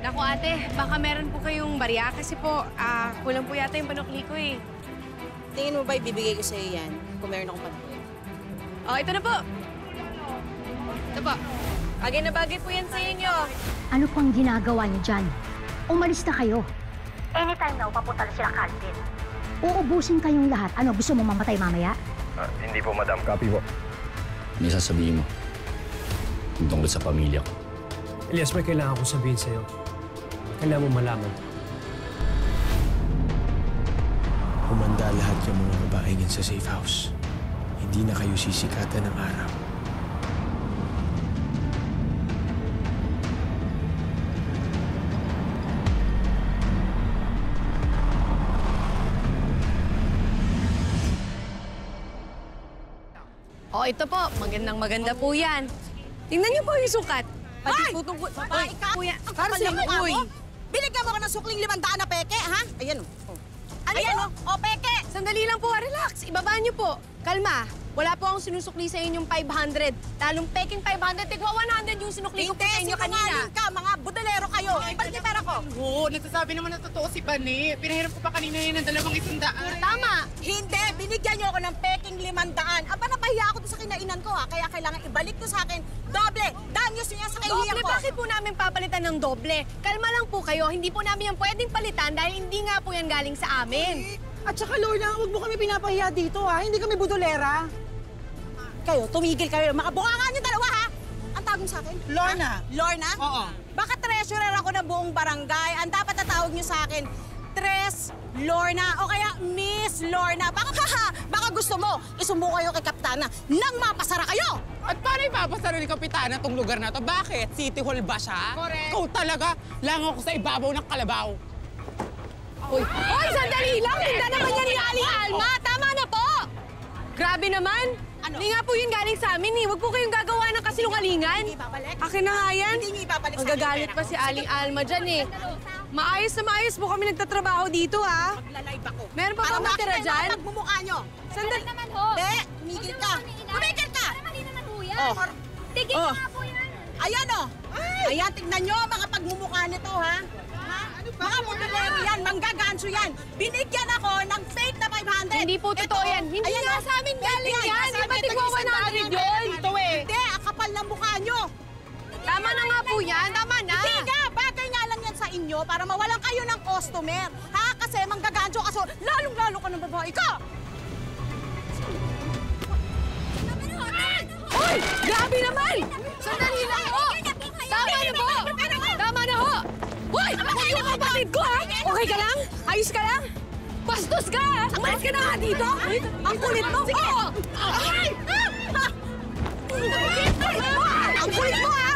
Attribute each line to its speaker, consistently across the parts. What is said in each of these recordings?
Speaker 1: Naku ate, baka meron po kayong barya kasi po, kulang po yata yung panukli ko eh.
Speaker 2: Tingin mo ba ibibigay ko sa'yo yan kung meron akong panukli?
Speaker 1: Oh, ito na po. Ito po. Bagay na bagay po yan sa inyo.
Speaker 3: Ano pang ginagawa niyo dyan? Umalis na kayo. Anytime na papunta na sila Calvin. Uubusin kayong lahat. Ano, gusto mo mamatay mamaya?
Speaker 4: Hindi po, madam. Copy po. May sasabihin mo. Tungkol sa pamilya ko.
Speaker 5: Elias, may kailangan kong sabihin sa'yo. Kailangan mo malaman.
Speaker 6: Humanda lahat yung mga babaeng yan sa safe house. Hindi na kayo sisikatan ng araw.
Speaker 1: Oh, ito po. Magandang-maganda po yan. Tingnan niyo po yung sukat. Pati po itong...
Speaker 2: Babae ka?
Speaker 1: Kuya, ang
Speaker 2: Para
Speaker 1: kapal
Speaker 2: sa
Speaker 1: ng
Speaker 2: mukha
Speaker 1: uy.
Speaker 2: mo? Binigyan mo ko ng sukling 500 na peke, ha? Ayan o. Ano
Speaker 1: Ayan,
Speaker 2: yan o? O, peke!
Speaker 1: Sandali lang po, relax. Ibaba niyo po. Kalma. Wala po akong sinusukli sa inyong 500. Talong peking 500, tigwa 100 yung sinukli ko po sa inyo kanina.
Speaker 2: Sinungaling ka, mga budelero kayo. Ibalik yung pera ko.
Speaker 7: Oo, nagsasabi naman na totoo si Bani. Pinahiram ko pa kanina yan ng 200.
Speaker 2: Tama! Hindi! Binigyan niyo ako ng peking 500. Aba, napahiya ako doon sa kinainan ko, ha? Kaya kailangan ibalik ko sa akin doble. Danyos niya sa kahihiyan
Speaker 1: Doble?
Speaker 2: ko.
Speaker 1: Bakit po namin papalitan ng doble? Kalma lang po kayo. Hindi po namin yan pwedeng palitan dahil hindi nga po yan galing sa amin.
Speaker 8: At saka, Lorna, huwag mo kami pinapahiya dito, ha? Hindi kami budolera.
Speaker 2: Kayo, tumigil kayo. Makabungangan yung dalawa, ha? Ang tawag niyo sa akin?
Speaker 8: Lorna.
Speaker 2: Ha? Lorna?
Speaker 8: Oo.
Speaker 2: Baka treasurer ako ng buong barangay. Ang dapat na tawag niyo sa akin, Tres Lorna o kaya Miss Lorna. Baka gusto mo, isumbong kayo kay Kapitana nang mapasara kayo!
Speaker 7: At paano ipapasara ni Kapitana tong lugar na to? Bakit? City Hall ba siya?
Speaker 2: Correct.
Speaker 7: Ikaw talaga, lang ako sa ibabaw ng kalabaw.
Speaker 1: Uy, sandali lang! Tinda naman yan ni Aling Alma! Tama na po! Grabe naman!
Speaker 2: Ano?
Speaker 1: Hindi nga po yun galing sa amin eh. Huwag po kayong gagawa ng kasinungalingan.
Speaker 2: Hindi ibabalik?
Speaker 1: Akin na nga yan.
Speaker 2: Hindi niyo ibabalik sa akin
Speaker 1: Magagalit
Speaker 2: yung
Speaker 1: pa
Speaker 2: pera
Speaker 1: si
Speaker 2: ko.
Speaker 1: Aling Alma dyan eh. Maayos na maayos po kami nagtatrabaho dito ha.
Speaker 2: Magla-live ako.
Speaker 1: Meron pa ba matira dyan?
Speaker 2: Para magmumukha niyo.
Speaker 1: Sandali
Speaker 9: naman ho.
Speaker 2: Hindi, tumigil ka. Tumigil ka!
Speaker 9: Para mali naman ho yan.
Speaker 2: Oh.
Speaker 9: Tigil
Speaker 2: Oh.
Speaker 9: nga po yan.
Speaker 2: Ayan o. Ayan, tignan nyo mga pagmumukha nito, ha? Mga modelero yan, manggaganso yan. Binigyan ako ng fake na 500.
Speaker 1: Hindi po totoo yan. Hindi
Speaker 2: Ayan,
Speaker 1: nga
Speaker 2: oh.
Speaker 1: sa amin
Speaker 2: Fake
Speaker 1: galing yan.
Speaker 2: Sa
Speaker 1: Di ba
Speaker 2: amin,
Speaker 1: tigwa
Speaker 2: tag-100
Speaker 1: 100 yun?
Speaker 2: Ito eh. Hindi, ang kapal ng mukha nyo.
Speaker 1: Tama na nga po yan. Tama na.
Speaker 2: Hindi nga, bagay nga lang yan sa inyo para mawalan kayo ng customer. Ha? Kasi manggaganso kaso lalong-lalo ka ng babae ka.
Speaker 1: Uy! Grabe naman! Sandali lang ho! Tama na po! Tama na ho! Uy! Ako yung kapatid ko ha! Okay ka lang? Ayos ka lang? Bastos ka ha! Umalis ka na nga dito! Ang kulit mo! Sige! Ay! Ang kulit mo ha!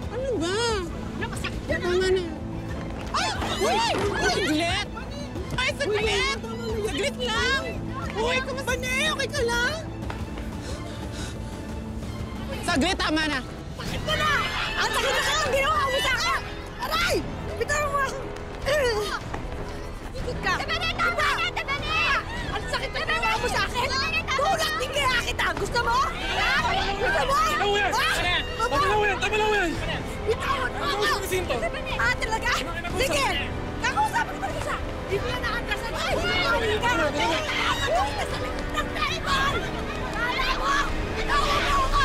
Speaker 7: Ano ba? Tama na. Ay! Uy! Saglit! Ay, saglit! Saglit lang! Uy, kamusta na? Okay ka lang? Saglit, tama na.
Speaker 2: Bakit mo na? Ang sakit-sakit ang ginawa mo sa akin! Aray! Bitawan mo ako! Ikot ka!
Speaker 9: Tabani! Tama na! Tabani!
Speaker 2: Ang sakit ang ginawa mo sa akin! Tulak din kaya kita! Gusto mo? Gusto mo?
Speaker 5: Tama lang yan! Tama lang yan!
Speaker 2: Bitawan mo ako! Talaga? Sige! Kakausapin ko rin siya! Di ko yan nakatrasan! Ay! Hindi ka! Ano ka sa likod ng table? Kala mo! Bitawan mo ako!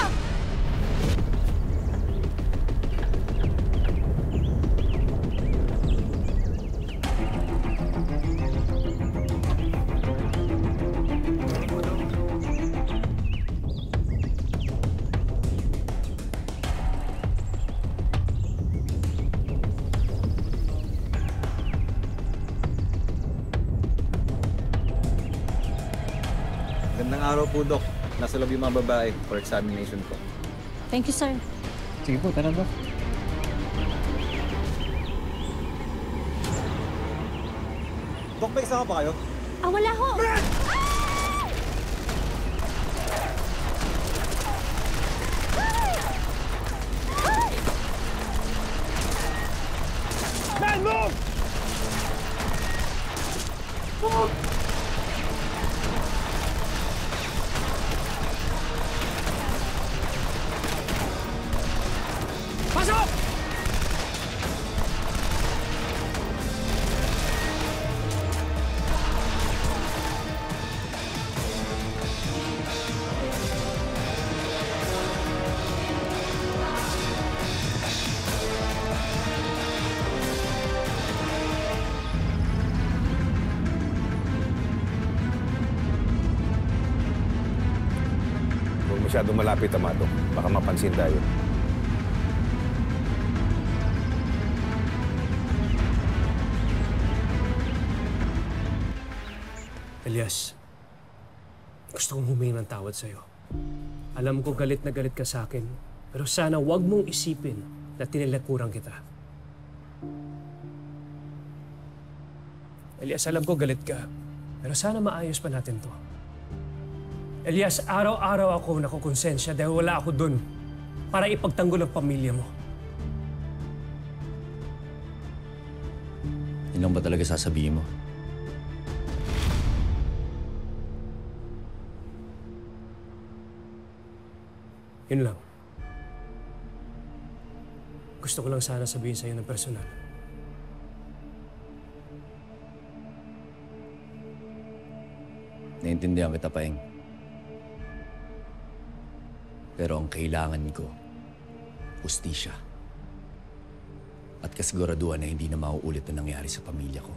Speaker 10: Gandang araw po, Dok. Nasa loob yung mga babae for examination po.
Speaker 3: Thank you, sir.
Speaker 4: Sige po, tara Dok.
Speaker 10: Dok, may isama pa kayo?
Speaker 3: Wala ho.
Speaker 5: Man, move! Pasok!
Speaker 11: masyadong malapit, Amado. Baka mapansin tayo.
Speaker 5: Elias, gusto kong humingi ng tawad sa'yo. Alam ko galit na galit ka sa akin, pero sana wag mong isipin na tinilakurang kita. Elias, alam ko galit ka, pero sana maayos pa natin to. Elias, araw-araw ako nakukonsensya dahil wala ako dun para ipagtanggol ang pamilya mo.
Speaker 4: Yun lang ba talaga sasabihin mo?
Speaker 5: Yun lang. Gusto ko lang sana sabihin sa'yo ng personal.
Speaker 4: Naiintindihan kita, Paeng. Pero ang kailangan ko, hustisya. At kasiguraduhan na hindi na mauulit na nangyari sa pamilya ko.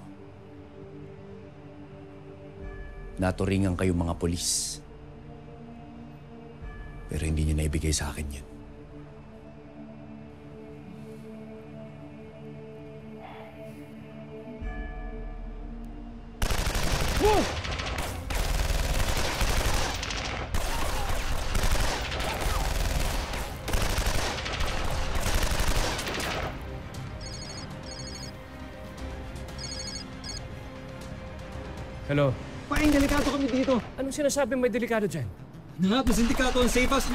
Speaker 4: Naturingan kayong mga polis. Pero hindi niyo naibigay sa akin yun.
Speaker 5: Whoa! Hello?
Speaker 8: Paeng, delikado kami dito.
Speaker 5: Anong sinasabi may delikado dyan?
Speaker 8: Na, sindikato ang safe house.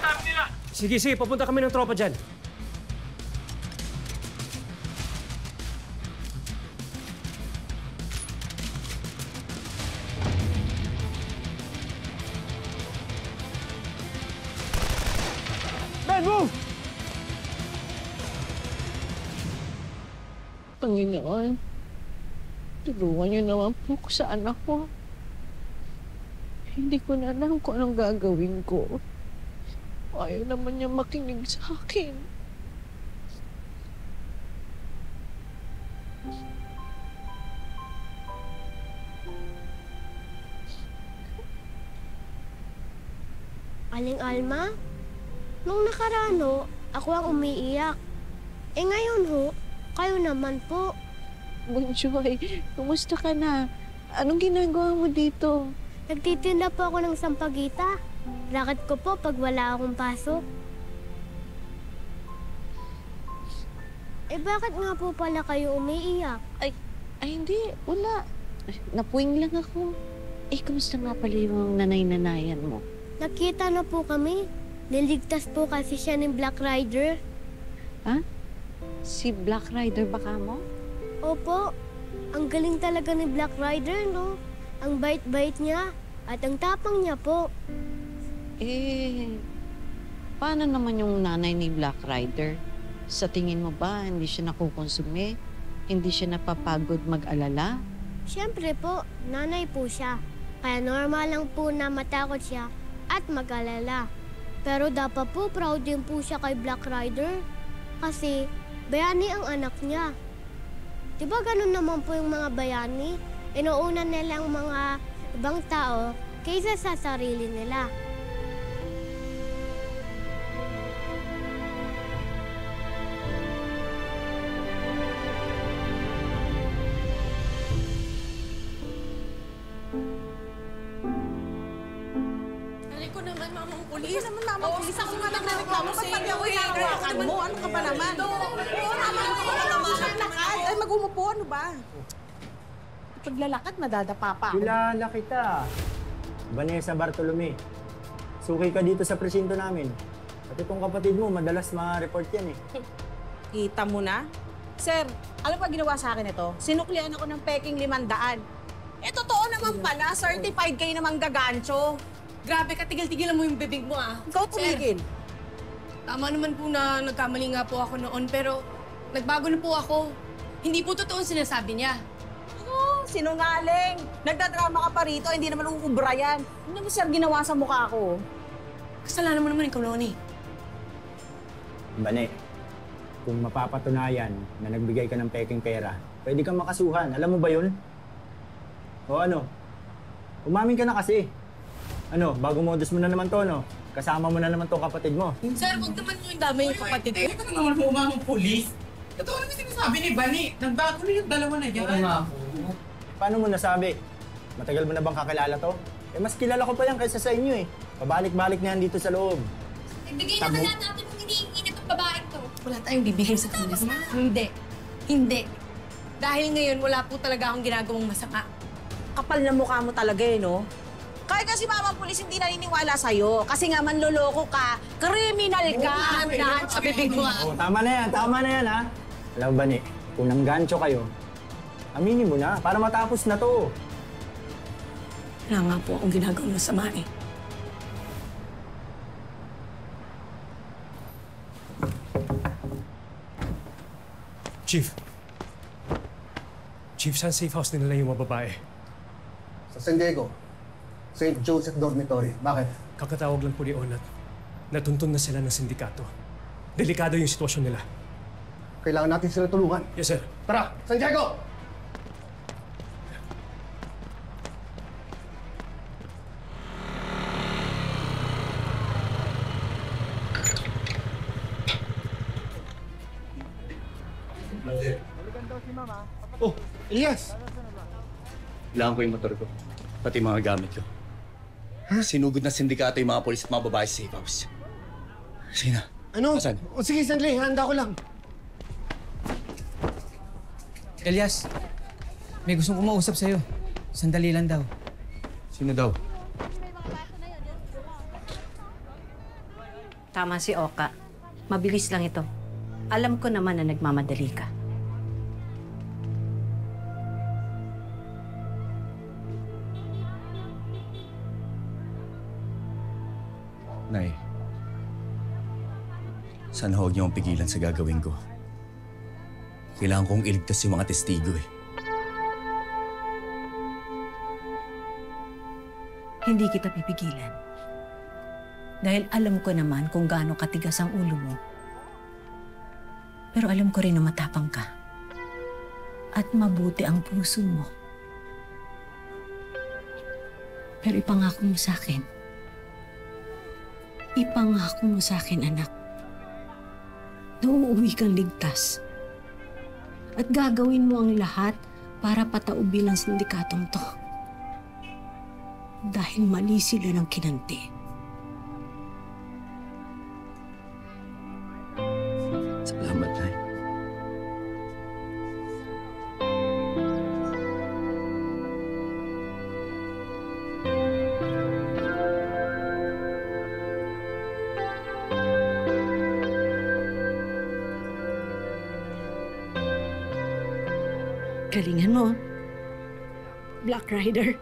Speaker 5: Sige, papunta kami ng tropa dyan. Ben, move!
Speaker 7: Panginoon, tulungan niyo naman po ko sa anak ko. Hindi ko na alam kung anong gagawin ko. Ayaw naman niya makinig sa akin.
Speaker 9: Aling Alma, nung nakaraan ho, ako ang umiiyak. Eh ngayon ho, kayo naman po.
Speaker 7: Bunjoy, kumusta ka na? Anong ginagawa mo dito?
Speaker 9: Nagtitinda po ako ng sampagita. Racket ko po pag wala akong pasok. Eh bakit nga po pala kayo umiiyak?
Speaker 7: Ay hindi, wala. Napuwing lang ako. Eh, kumusta nga pala yung nanay-nanayan mo?
Speaker 9: Nakita na po kami. Niligtas po kasi siya ng Black Rider.
Speaker 7: Ha? Si Black Rider baka mo?
Speaker 9: Opo. Ang galing talaga ni Black Rider, no? Ang bait-bait niya at ang tapang niya po.
Speaker 7: Eh, paano naman yung nanay ni Black Rider? Sa tingin mo ba, hindi siya nakukonsume? Hindi siya napapagod mag-alala?
Speaker 9: Siyempre po, nanay po siya. Kaya normal lang po na matakot siya at mag-alala. Pero dapat po proud din po siya kay Black Rider. Kasi bayani ang anak niya. Diba ganun naman po yung mga bayani? Inuuna nilang mga ibang tao kaysa sa sarili nila.
Speaker 2: Ko naman, mamang pulis. Naman, mamang pulis. Ako nga nagreklamo sa iyo. Hinahawakan mo. Ano ka ba naman? Ay, mag-umupo. Ano ba? Paglalakad, madadapa pa ako.
Speaker 8: Kilala kita. Vanessa Bartolome. Suki ka dito sa presinto namin. At itong kapatid mo, madalas ma-report yan eh.
Speaker 2: Kita mo na? Sir, alam pa ginawa sa akin ito? Sinuklian ako ng peking 500. Eh, totoo naman pala. Certified kayo namang gagancho.
Speaker 1: Grabe ka, tigil-tigilan mo yung bibig mo, ah.
Speaker 2: Ikaw tumigil.
Speaker 1: Tama naman po na nagkamali nga po ako noon, pero nagbago na po ako. Hindi po totoo ang sinasabi niya.
Speaker 2: Oh, sinungaling. Nagdadrama ka pa rito, hindi naman uubra yan. Ano mo, sir, ginawa sa mukha ko?
Speaker 1: Kasalanan mo naman ikaw noon, eh.
Speaker 8: Bane, kung mapapatunayan na nagbigay ka ng peking pera, pwede kang makasuhan. Alam mo ba yun? O ano? Umamin ka na kasi. Ano, bago modus mo na naman to, no? kasama mo na naman tong kapatid mo.
Speaker 2: Sir, huwag naman yung dami yung kapatid ko.
Speaker 7: Ito naman po mga polis. Ito ano yung sinasabi ni Bani? Nagbago na yung dalawa na yan. Oo nga po.
Speaker 8: Paano mo nasabi? Matagal mo na bang kakilala to? Eh, mas kilala ko pa yan kaysa sa inyo eh. Pabalik-balik na yan dito sa loob.
Speaker 2: Ibigay naman natin kung hinihingi nitong babaeng to. Wala tayong bibigay sa kanya. Hindi. Hindi. Dahil ngayon, wala po talaga akong ginagawang masama.
Speaker 12: Kapal na mukha mo talaga eh, no? Kaya kasi mamang pulis hindi naniniwala sa'yo. Kasi nga manloloko ka, kriminal ka.
Speaker 2: Lahat sa bibig mo.
Speaker 8: Oh, tama na yan ha. Alam ba ni, kung nanggancho kayo, aminin mo na para matapos na to.
Speaker 2: Wala nga po akong ginagawang masama eh.
Speaker 5: Chief. Chief, saan safe house nila yung mga babae?
Speaker 13: Sa San Diego, St. Joseph Dormitory. Bakit?
Speaker 5: Kakatawag lang po ni Onat. Natuntun na sila ng sindikato. Delikado yung sitwasyon nila.
Speaker 13: Kailangan natin sila tulungan.
Speaker 5: Yes, sir.
Speaker 13: Tara, San Diego!
Speaker 4: Oh,
Speaker 13: Elias!
Speaker 4: Kailangan ko yung motor ko. Pati mga gamit ko. Sinugod na sindikato yung mga polis at mga babae sa safe house. Sige na.
Speaker 13: Ano?
Speaker 4: Asan?
Speaker 13: O sige, sandali. Handa ko lang.
Speaker 14: Elias, may gustong kumausap sa'yo. Sandali lang daw.
Speaker 4: Sino daw?
Speaker 15: Tama si Oka. Mabilis lang ito. Alam ko naman na nagmamadali ka.
Speaker 4: Nay, sana huwag niyo akong pigilan sa gagawin ko. Kailangan kong iligtas yung mga testigo eh.
Speaker 15: Hindi kita pipigilan. Dahil alam ko naman kung gaano katigas ang ulo mo. Pero alam ko rin na matapang ka. At mabuti ang puso mo. Pero ipangako mo sa akin. Ipangako mo sa akin, anak. Na uuwi kang ligtas. At gagawin mo ang lahat para pataubin ang sindikatong to. Dahil mali sila ng kinanti.
Speaker 4: Salamat, Nay.
Speaker 15: Galingan mo. Black Rider.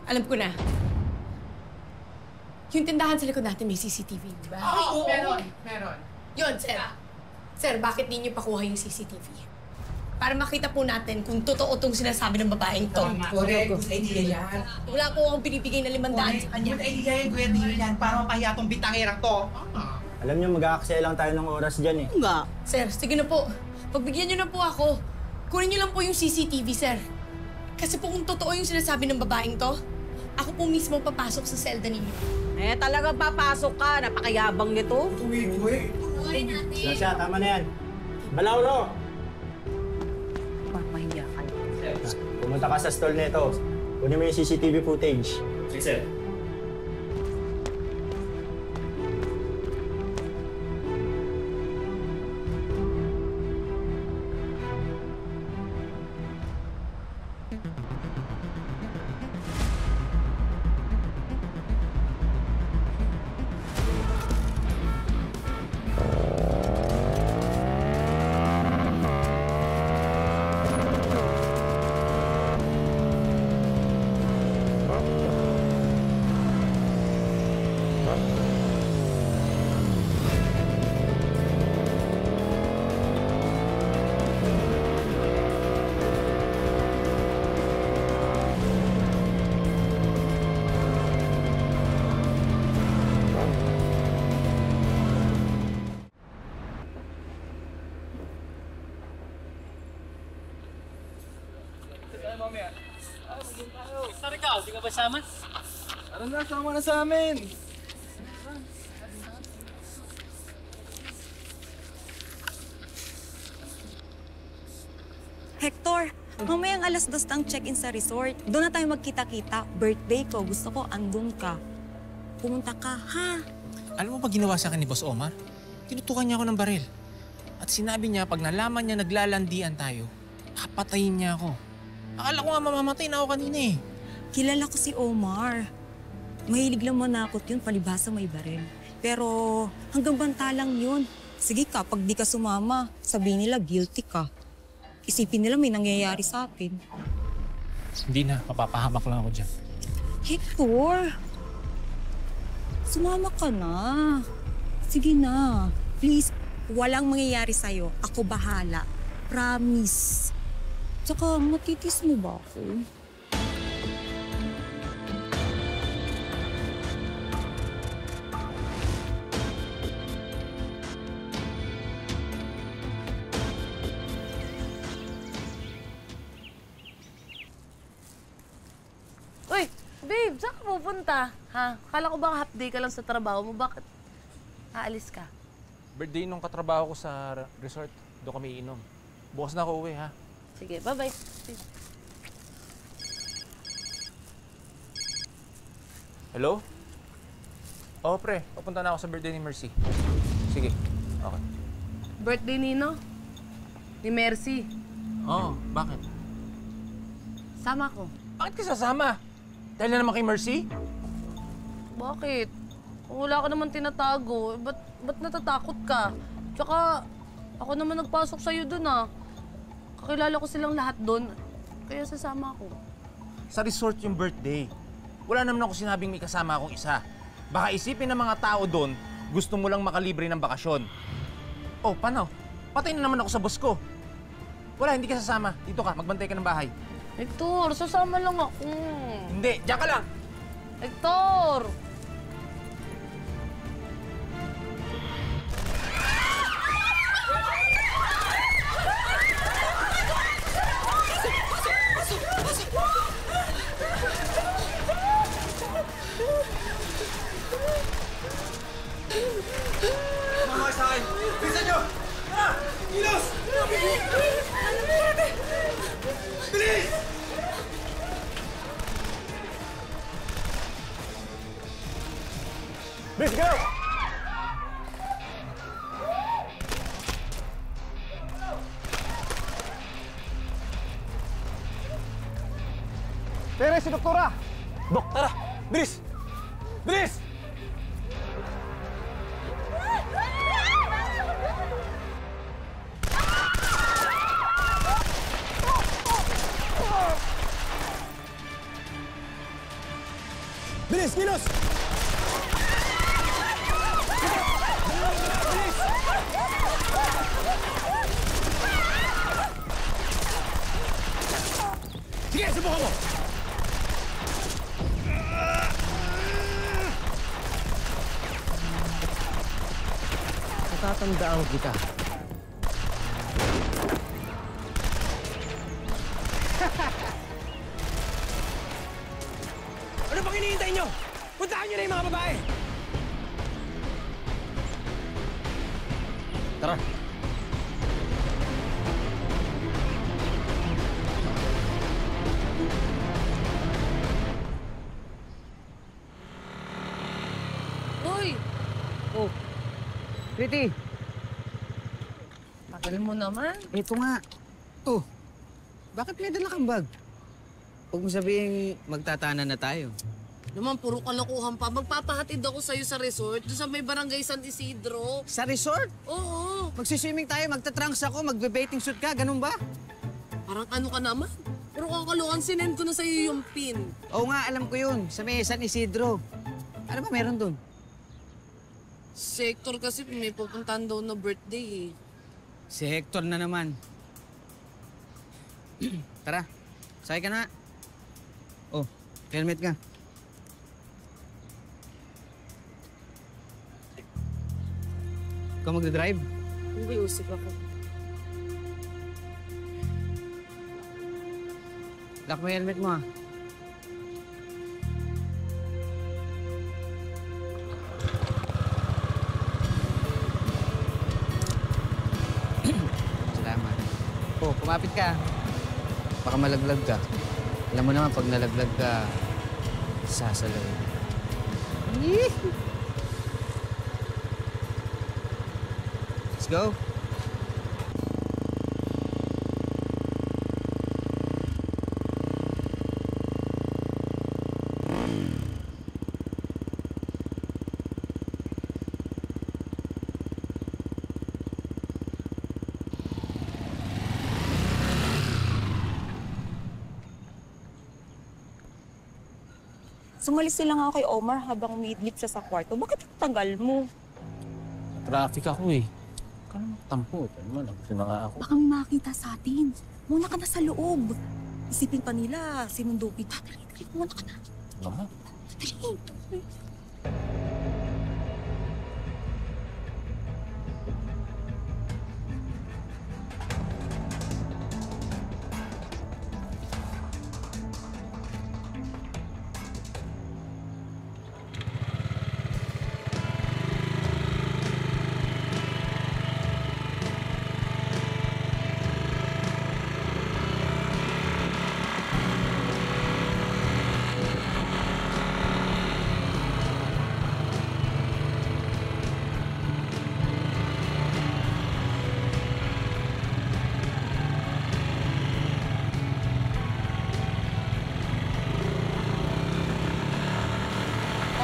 Speaker 2: Alam ko na. Yung tindahan sa likod natin may CCTV, di ba?
Speaker 7: Oo, meron.
Speaker 2: Yun, sir. Sir, bakit di niyo pakuha yung CCTV? Para makita po natin kung totoo itong sinasabi ng babaeng to.
Speaker 7: Correct. Good idea yan.
Speaker 2: Wala po akong binibigay na 500 sa kanya.
Speaker 7: Good idea yan, Kuya Dio yan. Para mapahiya tong bitangerang to.
Speaker 8: Alam niyo, mag-aaksaya lang tayo ng oras dyan eh.
Speaker 2: Nga. Sir, sige na po. Pagbigyan niyo na po ako. Kunin niyo lang po yung CCTV, sir. Kasi po kung totoo yung sinasabi ng babaeng to, ako po mismo papasok sa selda ninyo.
Speaker 12: Eh, talagang papasok ka. Napakayabang nito.
Speaker 2: Tuloy natin.
Speaker 8: Siya, tama na yan. Balawlo!
Speaker 15: Mamahiya ka na.
Speaker 8: Pumunta ka sa stall nito. Kunin mo yung CCTV footage.
Speaker 4: Sige, sir.
Speaker 16: mamaya. Saan ikaw? Di ka ba sama?
Speaker 10: Tara na, sama na sa amin.
Speaker 12: Hector, mamayang alas 2 ang check-in sa resort. Doon na tayo magkita-kita. Birthday ko. Gusto ko andun ka. Pumunta ka, ha?
Speaker 6: Alam mo ba ginawa sa akin ni Boss Omar? Tinutukan niya ako ng baril. At sinabi niya, pag nalaman niya naglalandian tayo, papatayin niya ako. Akala ko nga mamamatay na ako kanina eh.
Speaker 12: Kilala ko si Omar. Mahilig lang manakot yun, palibhasa may baril. Pero hanggang banta lang yun. Sige ka, pag di ka sumama, sabihin nila guilty ka. Isipin nila may nangyayari sa atin.
Speaker 6: Hindi na, mapapahamak lang ako dyan.
Speaker 12: Hector! Sumama ka na. Sige na. Please, walang mangyayari sa'yo. Ako bahala. Promise. Tsaka, matitis mo ba ako?
Speaker 1: Uy, babe, saan ka pupunta? Ha? Kala ko baka half day ka lang sa trabaho mo. Bakit aalis ka?
Speaker 6: Birthday nung katrabaho ko sa resort. Doon kami iinom. Bukas na ako uwi, ha?
Speaker 1: Sige, bye-bye.
Speaker 6: Hello? Oo, pre. Papunta na ako sa birthday ni Mercy. Sige. Okay.
Speaker 1: Birthday nino? Ni Mercy.
Speaker 6: Oo, bakit?
Speaker 1: Sama ko.
Speaker 6: Bakit ka sasama? Dahil na naman kay Mercy?
Speaker 1: Bakit? Kung wala ka naman tinatago, ba't natatakot ka? Tsaka, ako naman nagpasok sa'yo dun ah. Kakilala ko silang lahat dun, kaya sasama ako.
Speaker 6: Sa resort yung birthday. Wala naman ako sinabing may kasama akong isa. Baka isipin ng mga tao doon, gusto mo lang makalibre ng bakasyon. Oh, paano? Patay na naman ako sa boss ko. Wala, hindi ka sasama. Dito ka, magbantay ka ng bahay.
Speaker 1: Hector, sasama lang ako.
Speaker 6: Hindi, diyan ka lang!
Speaker 1: Hector!
Speaker 16: Mga sa akin! Bilisan nyo! Tara! Kilos! Bilis!
Speaker 8: Let's go! Tere, si Doktora! Dok, tara! Bilis! Bilis! Bilis, Kilos!
Speaker 6: Sige, subukan mo!
Speaker 8: Natatandaan kita.
Speaker 6: Ano bang hinihintay nyo? Puntahan nyo na yung mga babae!
Speaker 8: Tara.
Speaker 1: Uy!
Speaker 14: Oh, Pretty.
Speaker 1: Tagal mo naman.
Speaker 14: Ito nga. Oh, bakit may dala kang bag? Huwag mo sabihin magtatanan na tayo.
Speaker 1: Naman, puro kalokohan pa. Magpapahatid ako sa'yo sa resort, doon sa may barangay San Isidro.
Speaker 14: Sa resort?
Speaker 1: Oo.
Speaker 14: Magsiswimming tayo, magtatrunks ako, magbe-bathing suit ka, ganun ba?
Speaker 1: Parang ano ka naman? Puro kakalokohan, sinend ko na sa'yo yung pin.
Speaker 14: Oo nga, alam ko yun. Sa may San Isidro. Ano ba meron dun?
Speaker 1: Si Hector kasi may pupuntahan daw na birthday eh.
Speaker 14: Si Hector na naman. Tara, sakay ka na. Oh, helmet ka. Ikaw magdadrive?
Speaker 1: Hindi, usip ako.
Speaker 14: Lock mo yung helmet mo, ah. Salamat. Oh, kumapit ka. Baka malaglag ka. Alam mo naman, pag nalaglag ka, sasalaw. Let's go.
Speaker 12: Sumalis sila nga kay Omar habang umiidlip siya sa kwarto. Bakit ang tagal mo?
Speaker 6: Traffic ako eh. Kaya tampo. Ano, nagpunta na nga ako.
Speaker 12: Baka may makita sa atin. Muna ka na sa loob. Isipin pa nila, sinundo kita. Dali, muna ka na.
Speaker 6: Mama?
Speaker 12: Dali.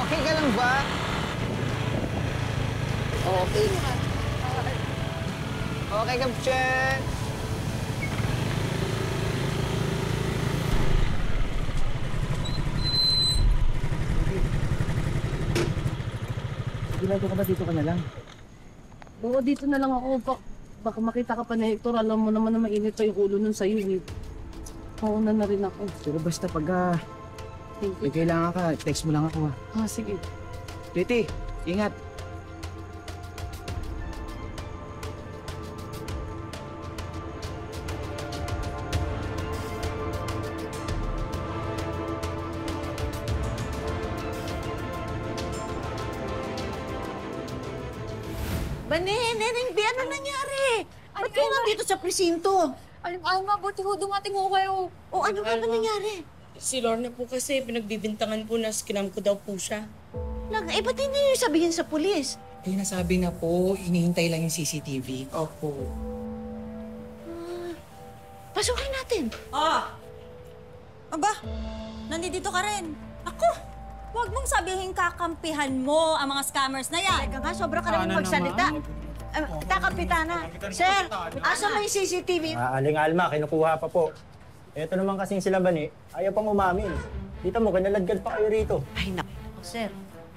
Speaker 14: Okay ka lang ba? Okay na. Okay ka, Chen.
Speaker 17: Sigurado ka ba dito ka na lang?
Speaker 1: Oo, dito na lang ako. Baka makita ka pa na Hector. Alam mo naman na mainit pa yung ulo nun sa'yo. Eh. Mauna na rin ako.
Speaker 14: Pero basta pag may kailangan ka, text mo lang ako, ha?
Speaker 1: Ah, sige.
Speaker 14: Titi, ingat.
Speaker 7: Neneng B, ano nangyari? Ba't kayo nandito sa presinto?
Speaker 2: Ay, mabuti ho, dumating ho kayo.
Speaker 7: O ano ba nangyari?
Speaker 18: Si Lorna po kasi pinagbibintangan po na scam ko daw po siya.
Speaker 7: Ba't hindi niyo sabihin sa pulis?
Speaker 19: Eh, nasabi na po, hinihintay lang yung CCTV.
Speaker 18: Opo.
Speaker 7: Pasukin natin.
Speaker 12: Aba, nandito ka rin. Ako, huwag mong sabihin kakampihan mo ang mga scammers na yan.
Speaker 7: Teka nga, sobra ka naman magsalita. Kapitana. Sir, asa may CCTV?
Speaker 8: Aling Alma, kinukuha pa po. Ito naman kasing sila Bani, ayaw pang umamin. Dito mo, kinaladkad pa kayo rito.
Speaker 7: Ay, naku. Sir,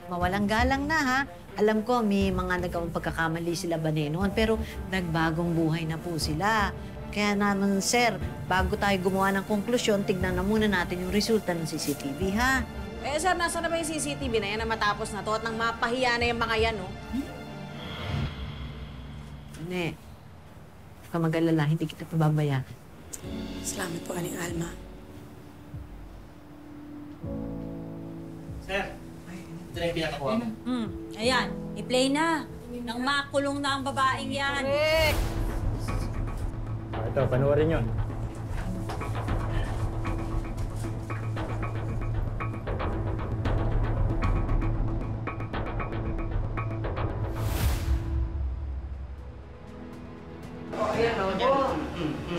Speaker 7: mawalang galang na, ha? Alam ko, may mga nagawang pagkakamali sila Bani noon, pero nagbagong buhay na po sila. Kaya naman, sir, bago tayo gumawa ng konklusyon, tignan na muna natin yung resulta ng CCTV, ha?
Speaker 2: Eh, sir, nasa na ba yung CCTV na yan na matapos na to at nang mapahiya na yung mga yan, no?
Speaker 7: Ne, huwag ka mag-alala, hindi kita pababayaan.
Speaker 18: Salamat po, Aling Alma.
Speaker 20: Sir, ito na yung pinakakuha mo.
Speaker 12: Ayan, i-play na. Nang makulong na ang babaeng yan.
Speaker 8: Ito, panoorin nyo.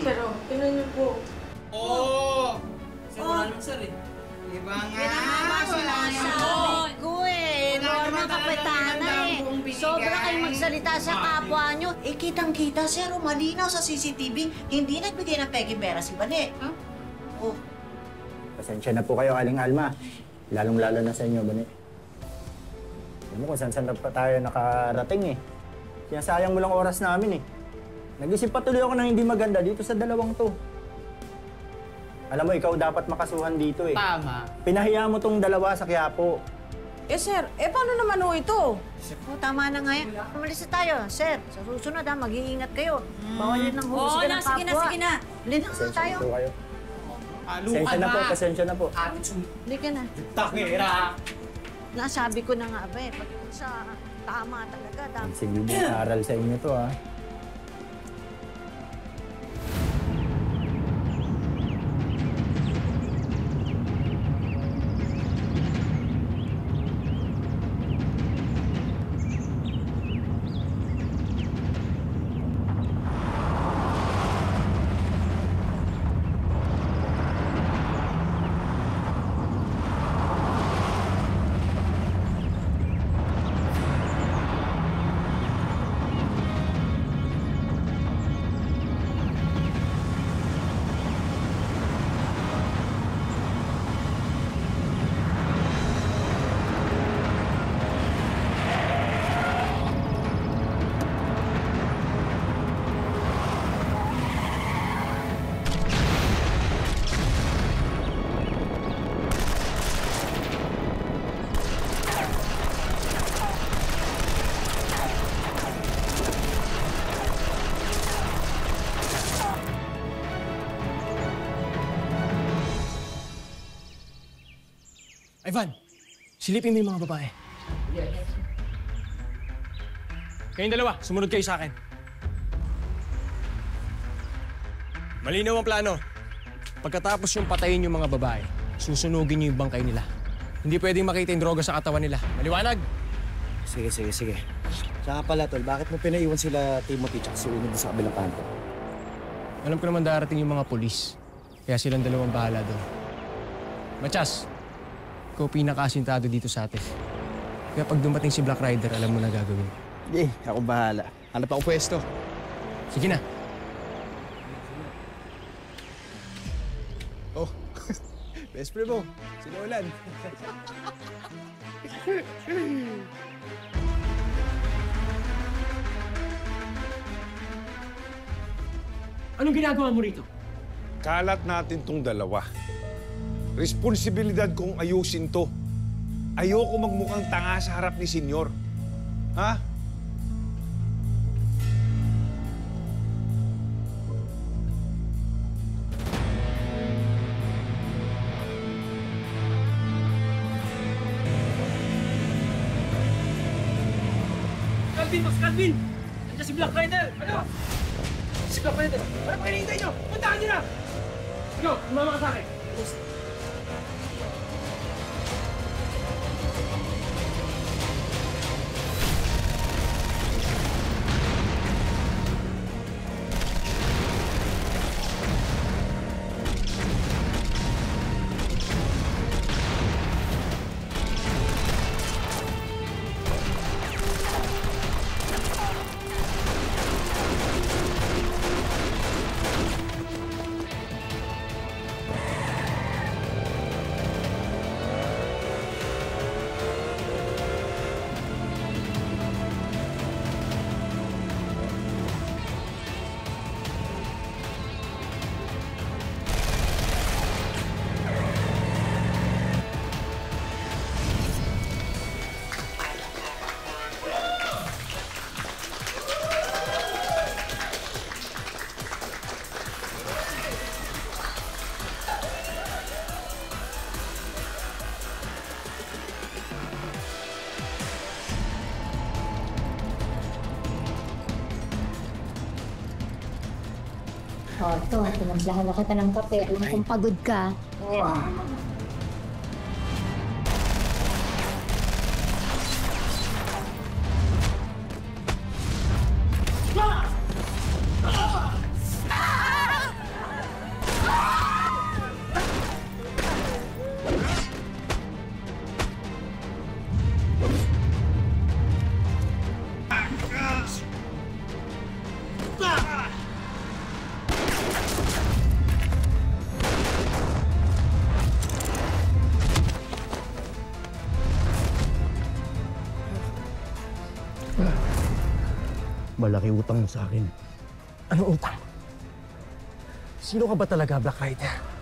Speaker 18: Sir, tingnan niyo po.
Speaker 19: Oo! Sir, wala naman sir eh. Iba nga!
Speaker 7: Sinasabi ko eh, Lorna Kapitana eh. Sobra kayong magsalita sa kapwa nyo. Eh, kitang-kita, sir, malinaw sa CCTV, hindi nagbigay ng peke pera si Bane. Oh.
Speaker 8: Pasensya na po kayo, Aling Alma. Lalong-lalo na sa inyo, Bani. Alam mo kung saan pa tayo nakarating eh. Sinasayang mo lang oras namin eh. Nag-isip patuloy ako ng hindi maganda dito sa dalawang to. Alam mo, ikaw dapat makasuhan dito eh.
Speaker 19: Tama.
Speaker 8: Pinahiya mo tong dalawa sa Quiapo.
Speaker 2: Eh, sir, paano naman ho ito?
Speaker 7: Oh, tama na nga yan. Umalis na tayo, sir. Sa susunod, mag-iingat kayo. Bawal yun ng husga ng kapwa.
Speaker 12: Sige na.
Speaker 7: Linaw na tayo.
Speaker 8: Kayo. Pasensya na po.
Speaker 7: Halika na.
Speaker 19: Takira!
Speaker 7: Nasabi ko na nga ba eh, pag sa tama talaga.
Speaker 8: Silbing aral sa inyo to, ha?
Speaker 5: Ivan, silipin mo yung mga babae.
Speaker 19: Yes.
Speaker 5: Kayong dalawa, sumunod kayo sa akin. Malinaw ang plano. Pagkatapos yung patayin yung mga babae, susunugin niyo yung bangkay nila. Hindi pwedeng makita yung droga sa katawan nila. Maliwanag?
Speaker 13: Sige. Saka pala, tol, bakit mo pinaiwan sila Timothy at si Uno sa kabilang kanto?
Speaker 5: Alam ko naman darating yung mga polis. Kaya silang dalawang bahala doon. Machas, ikaw pinaka-asintado dito sa atin. Kaya pag dumating si Black Rider, alam mo na gagawin.
Speaker 13: Ako bahala. Hanap ako pwesto.
Speaker 5: Sige na.
Speaker 13: Oh, best friend mo, si Nolan.
Speaker 5: Anong ginagawa mo rito?
Speaker 11: Kalat natin tong dalawa. Responsibilidad kong ayusin to. Ayoko magmukhang tanga sa harap ni Senyor. Ha?
Speaker 19: Calvin! Nandiyan si Black Rider! Ano? Si Black Rider! Ano pa hinihintay nyo? Puntahan nyo na! Go! Umama ka sa akin!
Speaker 3: Oh, ito. Tinamplahan na kita ng kape. Alam mo kung pagod ka.
Speaker 13: Malaki utang mo sa akin.
Speaker 5: Anong utang? Sino ka ba talaga, Black Rider?